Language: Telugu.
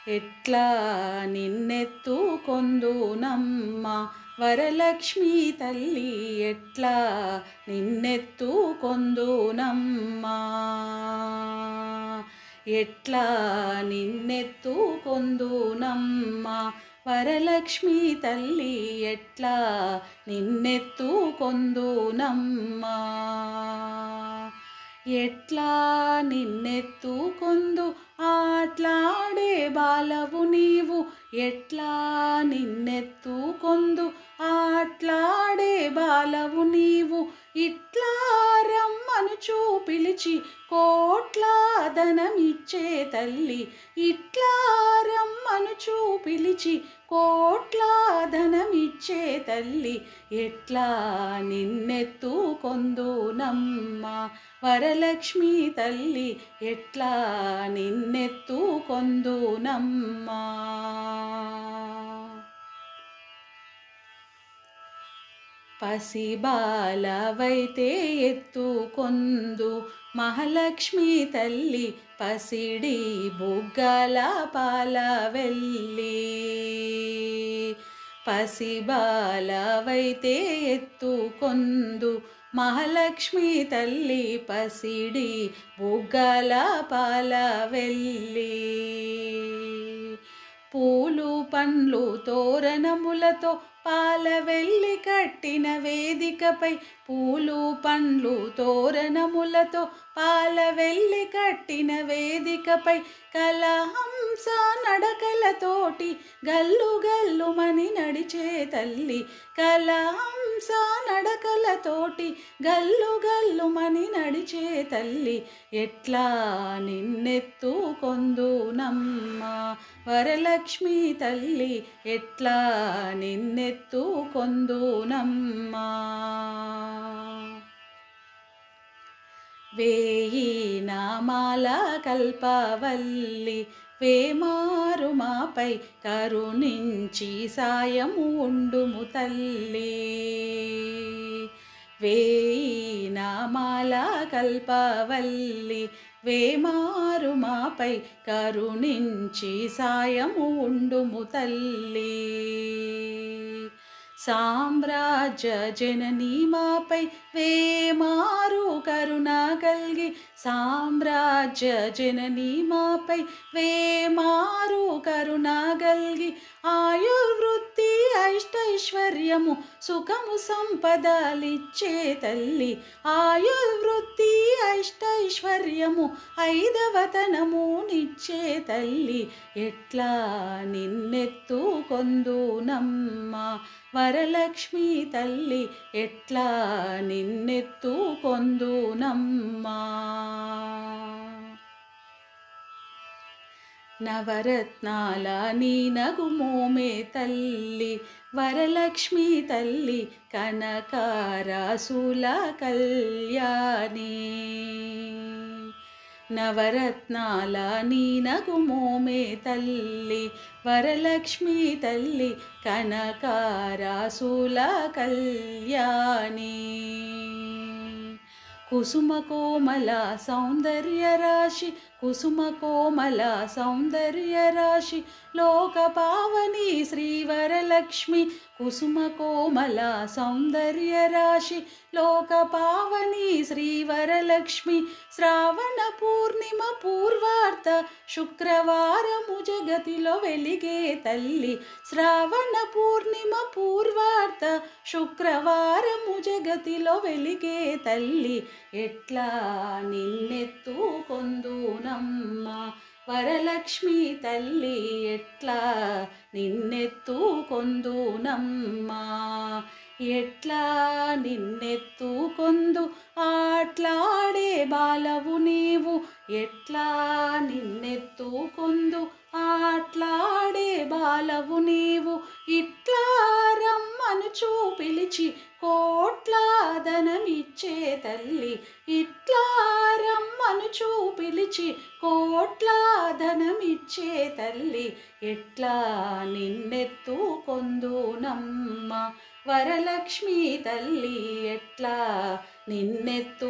ఎట్లా నిన్నెత్తుకొందునమ్మ వరలక్ష్మీ తల్లి ఎట్లా నిన్నెత్తుకొందునమ్మ ఎట్లా నిన్నెత్తుకొందునమ్మ వరలక్ష్మీ తల్లి ఎట్లా నిన్నెత్తుకొందునమ్మ ఎట్లా నిన్నెత్తుకొందు ఆట్లాడే బాలవు నీవు ఎట్లా నిన్నెత్తుకొందు ఆట్లాడే బాలవు నీవు ఇట్లా రమ్మనుచూ పిలిచి కోట్ల ధనమిచ్చే తల్లి ఇట్లా రమ్మనుచూ పిలిచి కోట్ల ధనమిచ్చే తల్లి ఎట్లా నిన్నెత్తుకొందునమ్మ వరలక్ష్మీ తల్లి ఎట్లా నిన్నెత్తుకొందునమ్మ పసిబాలవైతే ఎత్తుకొందు మహాలక్ష్మీ తల్లి పసిడి బుగ్గల పాలవెల్లి పసిబాలవైతే ఎత్తుకొందు మహాలక్ష్మీ తల్లి పసిడి బుగ్గల పాలవెల్లి పూలు పండ్లు తోరణములతో పాలవెల్లి కట్టిన వేదికపై పూలు పండ్లు తోరణములతో పాలవెల్లి కట్టిన వేదికపై కలహంస నడకలతోటి గల్లు గల్లుమని నడిచే తల్లి కలహంస నడకలతోటి గల్లు గల్లుమని నడిచే తల్లి ఎట్లా నిన్నెత్తుకొందునమ్మ వరలక్ష్మీ తల్లి ఎట్లా నిన్నెత్తుకొందునమ్మ వేయి నామాల కల్పవల్లి వేమారు మాపై కరుణించి సాయము ఉండుము తల్లి వేయి నామాల కల్పవల్లి వేమారు మాపై కరుణించి సాయము ఉండుము తల్లి సామ్రాజ్య జననీ మాపై వేమారు కరుణ కల్గి సామ్రాజ్య జననీ మాపై వేమారు కరుణ కల్గి ఆయుర్వృత్తి అష్టైశ్వర్యము సుఖము సంపదలిచ్చే తల్లి ఆయుర్వృత్తి అష్టైశ్వర్యము ఐదవతనము నిచ్చే తల్లి ఎట్లా నిన్నెత్తుకొందునమ్మ వరలక్ష్మీ తల్లి ఎట్లా నిన్నెత్తుకొందునమ్మ నవరత్నాల నీ నగుమోమే తల్లి వరలక్ష్మీ తల్లి కనకారాసుల కళ్యాణి నవరత్నాల నీ నగుమోమే తల్లి వరలక్ష్మీ తల్లి కనకారాసుల కళ్యాణి కుసుమ కోమల సౌందర్య రాశి కుసుమ కోమల సౌందర్య రాశి లోక పావని శ్రీ వరలక్ష్మి కుసుమ కోమల సౌందర్య రాశి లోక పావని శ్రీ వరలక్ష్మి శ్రావణ పూర్ణిమ పూర్వార్ధ శుక్రవారము జగతిలో వెలిగే తల్లి శ్రావణ పూర్ణిమ పూర్వార్ధ శుక్రవారము జగతిలో వెలిగే తల్లి ఎట్లా నిన్నెత్తుకొందునమ్మ వరలక్ష్మీ తల్లి ఎట్లా నిన్నెత్తుకొందునమ్మ ఎట్లా నిన్నెత్తుకొందు ఆట్లాడే బాలవు నీవు ఎట్లా నిన్నెత్తుకొందు ఆట్లాడే బాలవు నీవు ఇట్లా రమ్మనుచూ పిలిచి కోట్ల ధనమిచ్చే తల్లి ఇట్లా రమ్మనుచూ పిలిచి కోట్ల ధనమిచ్చే తల్లి ఎట్లా నిన్నెత్తుకొందునమ్మ వరలక్ష్మీ తల్లి ఎట్లా నిన్నెత్తుకొందునమ్మ